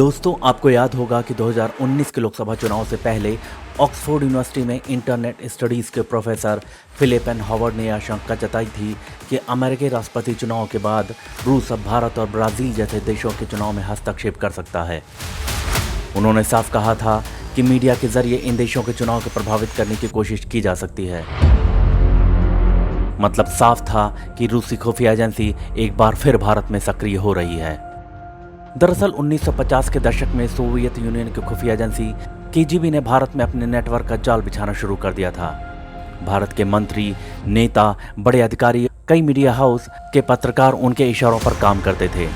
दोस्तों, आपको याद होगा कि 2019 के लोकसभा चुनाव से पहले ऑक्सफोर्ड यूनिवर्सिटी में इंटरनेट स्टडीज़ के प्रोफेसर फिलिप एन हॉवर्ड ने आशंका जताई थी कि अमेरिकी राष्ट्रपति चुनाव के बाद रूस अब भारत और ब्राज़ील जैसे देशों के चुनाव में हस्तक्षेप कर सकता है। उन्होंने साफ कहा था कि मीडिया के जरिए इन देशों के चुनाव को प्रभावित करने की कोशिश की जा सकती है। मतलब साफ था कि रूसी खुफिया एजेंसी एक बार फिर भारत में सक्रिय हो रही है। दरअसल 1950 के दशक में सोवियत यूनियन की खुफिया एजेंसी केजीबी ने भारत में अपने नेटवर्क का जाल बिछाना शुरू कर दिया था। भारत के मंत्री, नेता, बड़े अधिकारी, कई मीडिया हाउस के पत्रकार उनके इशारों पर काम करते थे।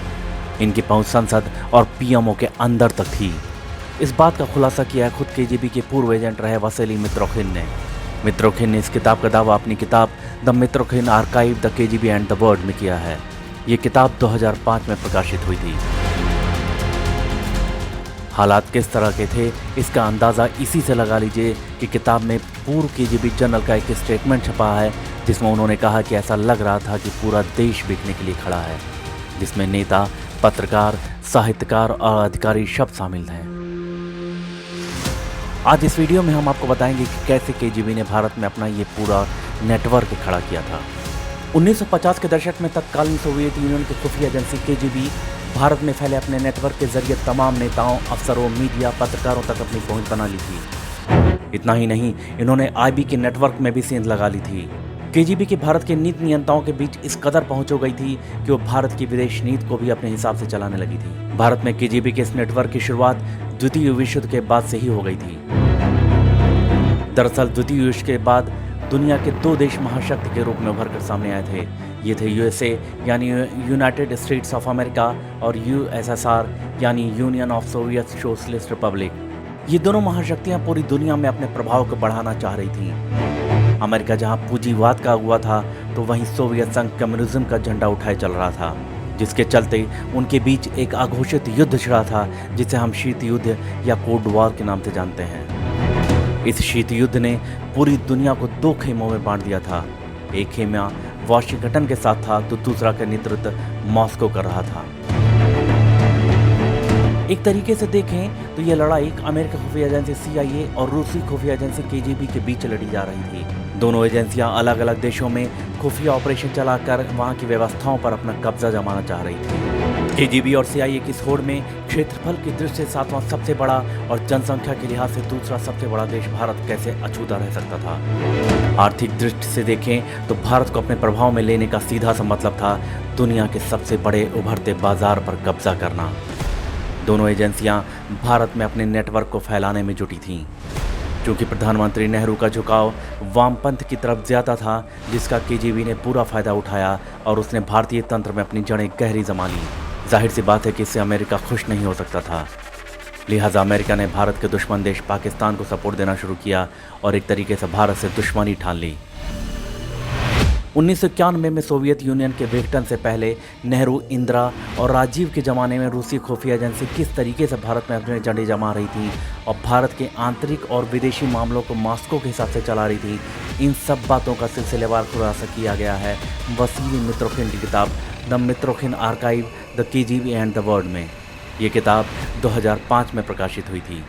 इनकी पहुंच संसद और पीएमओ के अंदर तक थी। इस बात का खुलासा किया खुद केजीबी के पूर्व एजेंट रहे वसीली मित्रोखिन ने। मित्रोखिन ने इस किताब का दावा अपनी किताब the मित्रोखिन archive the KGB and the world में किया है। ये किताब 2005 में प्रकाशित हुई थी। हालात किस तरह के थे इसका अंदाज़ा इसी से लगा लीजिए कि किताब में पूर्व केजीबी जनरल का एक स्टेटमेंट छपा है जिसमें उन्होंने कहा कि ऐसा लग रहा था कि पूरा देश बिकने के लिए खड़ा है, जिसमें नेता, पत्रकार, साहित्यकार और अधिकारी शब्द शामिल हैं। आज इस वीडियो में हम आपको बताएंगे कि कैसे केजीबी ने भारत में अपना ये पूरा नेटवर्क खड़ा किया था। 1950 के दशक में तत्कालीन सोवियत यूनियन की खुफिया एजेंसी केजीबी भारत में फैले अपने नेटवर्क के जरिए तमाम नेताओं, अफसरों, मीडिया, पत्रकारों तक अपनी पहुंच बना ली थी। इतना ही नहीं, इन्होंने आईबी के नेटवर्क में भी सेंध लगा ली थी। केजीबी की भारत के नीति नियंताओं के बीच इस कदर पहुंच हो गई थी कि वो भारत की विदेश नीति को भी अपने हिसाब से चलाने लगी थी। भारत में केजीबी के इस नेटवर्क की शुरुआत द्वितीय विश्व युद्ध के बाद से ही हो गई थी। दरअसल द्वितीय युद्ध के बाद दुनिया के दो देश महाशक्ति के रूप में उभर कर सामने आए थे। ये थे यूएसए यानी यूनाइटेड स्टेट्स ऑफ अमेरिका और यूएसएसआर यानी union of Soviet socialist Republic. ये दोनों महाशक्तियां पूरी दुनिया में अपने प्रभाव को बढ़ाना चाह रही थी। अमेरिका जहां पूंजीवाद का अगुवा था तो वहीं सोवियत संघ कम्युनिज्म का झंडा उठाए चल रहा था, जिसके चलते उनके बीच एक अघोषित युद्ध छिड़ा था जिसे हम शीत युद्ध या कोल्ड वॉर के नाम से जानते हैं। इस शीत युद्ध ने पूरी दुनिया को दो खेमों में बांट दिया था। एक खेमा वाशिंगटन के साथ था तो दूसरा का नेतृत्व मॉस्को कर रहा था। एक तरीके से देखें तो यह लड़ाई अमेरिकी खुफिया एजेंसी CIA और रूसी खुफिया एजेंसी KGB के बीच लड़ी जा रही थी। दोनों एजेंसियां अलग अलग देशों में खुफिया ऑपरेशन चलाकर वहां की व्यवस्थाओं पर अपना कब्जा जमाना चाह रही थी। KGB और CIA की इस होड़ में क्षेत्रफल की दृष्टि से सातवां सबसे बड़ा और जनसंख्या के लिहाज से दूसरा सबसे बड़ा देश भारत कैसे अछूता रह सकता था। आर्थिक दृष्टि से देखें तो भारत को अपने प्रभाव में लेने का सीधा सा मतलब था दुनिया के सबसे बड़े उभरते बाजार पर कब्जा करना। दोनों एजेंसियां भारत में अपने नेटवर्क को फैलाने में जुटी थीं। क्योंकि प्रधानमंत्री नेहरू का झुकाव वामपंथ की तरफ ज़्यादा था, जिसका KGB ने पूरा फायदा उठाया और उसने भारतीय तंत्र में अपनी जड़ें गहरी जमा ली। जाहिर सी बात है कि इससे अमेरिका खुश नहीं हो सकता था। लिहाजा अमेरिका ने भारत के दुश्मन देश पाकिस्तान को सपोर्ट देना शुरू किया और एक तरीके से भारत से दुश्मनी ठान ली। 1991 में सोवियत यूनियन के विघटन से पहले नेहरू, इंदिरा और राजीव के ज़माने में रूसी खुफिया एजेंसी किस तरीके से भारत में अपने झंडे जमा रही थी और भारत के आंतरिक और विदेशी मामलों को मॉस्को के हिसाब से चला रही थी, इन सब बातों का सिलसिलेवार खुलासा किया गया है वसीली मित्रोखिन की किताब the मित्रोखिन archive the KGB and the world में। ये किताब 2005 में प्रकाशित हुई थी।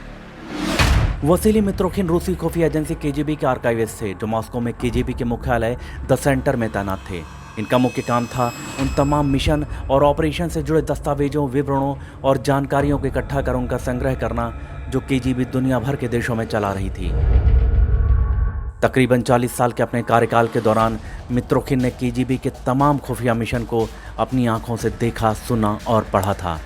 वसीली मित्रोखिन रूसी खुफिया एजेंसी KGB के आर्काइविस्ट थे जो मॉस्को में KGB के मुख्यालय द सेंटर में तैनात थे। इनका मुख्य काम था उन तमाम मिशन और ऑपरेशन से जुड़े दस्तावेजों, विवरणों और जानकारियों को इकट्ठा कर उनका संग्रह करना जो KGB दुनिया भर के देशों में चला रही थी। तकरीबन 40 साल के अपने कार्यकाल के दौरान मित्रोखिन ने KGB के तमाम खुफिया मिशन को अपनी आंखों से देखा, सुना और पढ़ा था।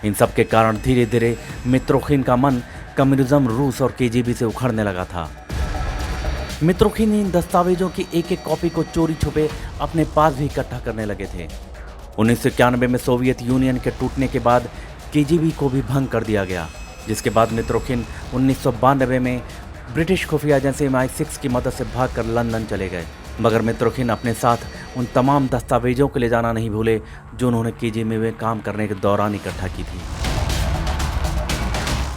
इन सब के कारण धीरे धीरे मित्रोखिन का मन कम्युनिज्म, रूस और KGB से उखड़ने लगा था। मित्रोखिन इन दस्तावेजों की एक एक कॉपी को चोरी छुपे अपने पास भी इकट्ठा करने लगे थे। 1991 में सोवियत यूनियन के टूटने के बाद KGB को भी भंग कर दिया गया, जिसके बाद मित्रोखिन 1992 में ब्रिटिश खुफिया एजेंसी MI6 की मदद से भागकर लंदन चले गए। मगर मित्रोखिन अपने साथ उन तमाम दस्तावेजों को ले जाना नहीं भूले जो उन्होंने KGB में काम करने के दौरान इकट्ठा की थी।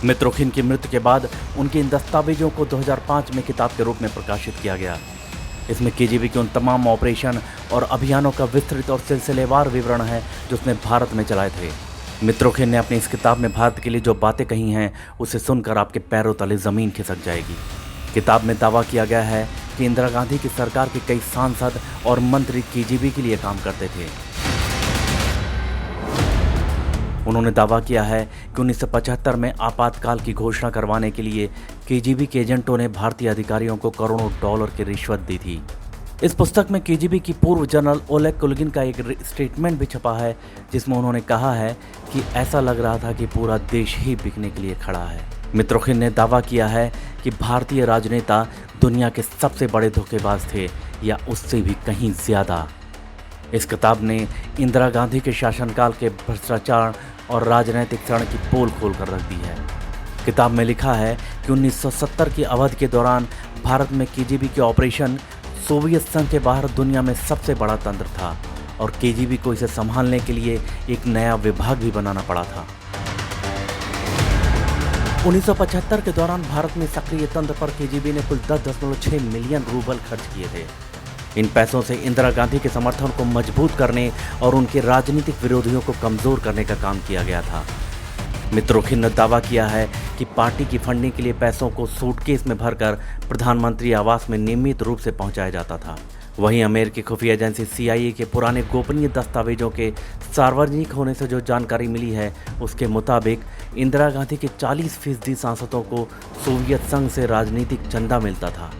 मित्रोखिन की मृत्यु के बाद उनके इन दस्तावेजों को 2005 में किताब के रूप में प्रकाशित किया गया। इसमें KGB के उन तमाम ऑपरेशन और अभियानों का विस्तृत और सिलसिलेवार विवरण है जो उसने भारत में चलाए थे। मित्रोखिन ने अपनी इस किताब में भारत के लिए जो बातें कही हैं उसे सुनकर आपके पैरों तले ज़मीन खिसक जाएगी। किताब में दावा किया गया है कि इंदिरा गांधी की सरकार के कई सांसद और मंत्री केजीबी के लिए काम करते थे। उन्होंने दावा किया है कि 1975 में आपातकाल की घोषणा करवाने के लिए केजीबी के एजेंटों ने भारतीय अधिकारियों को करोड़ों डॉलर की रिश्वत दी थी। इस पुस्तक में केजीबी की पूर्व जनरल ओलेग कुलगिन का एक स्टेटमेंट भी छपा है, जिसमें उन्होंने कहा है कि ऐसा लग रहा था कि पूरा देश ही बिकने के लिए खड़ा है। मित्रोखिन ने दावा किया है कि भारतीय राजनेता दुनिया के सबसे बड़े धोखेबाज थे या उससे भी कहीं ज्यादा। इस किताब ने इंदिरा गांधी के शासनकाल के भ्रष्टाचार और राजनीतिक क्षण की पोल खोल कर रख दी है। किताब में लिखा है कि 1970 की अवधि के दौरान भारत में केजीबी के ऑपरेशन सोवियत संघ के बाहर दुनिया में सबसे बड़ा तंत्र था और केजीबी को इसे संभालने के लिए एक नया विभाग भी बनाना पड़ा था। 1975 के दौरान भारत में सक्रिय तंत्र पर केजीबी ने कुल 10.6 मिलियन रूबल खर्च किए थे। इन पैसों से इंदिरा गांधी के समर्थन को मजबूत करने और उनके राजनीतिक विरोधियों को कमजोर करने का काम किया गया था। मित्रोखिन ने दावा किया है कि पार्टी की फंडिंग के लिए पैसों को सूटकेस में भरकर प्रधानमंत्री आवास में नियमित रूप से पहुंचाया जाता था। वहीं अमेरिकी खुफिया एजेंसी CIA के पुराने गोपनीय दस्तावेजों के सार्वजनिक होने से जो जानकारी मिली है उसके मुताबिक इंदिरा गांधी के 40% सांसदों को सोवियत संघ से राजनीतिक चंदा मिलता था।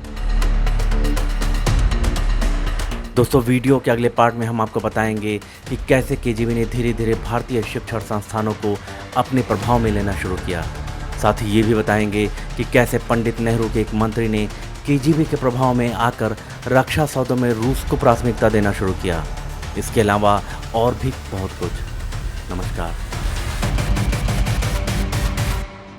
दोस्तों, वीडियो के अगले पार्ट में हम आपको बताएंगे कि कैसे केजीबी ने धीरे धीरे भारतीय शिक्षण संस्थानों को अपने प्रभाव में लेना शुरू किया। साथ ही ये भी बताएंगे कि कैसे पंडित नेहरू के एक मंत्री ने केजीबी के प्रभाव में आकर रक्षा सौदों में रूस को प्राथमिकता देना शुरू किया। इसके अलावा और भी बहुत कुछ। नमस्कार।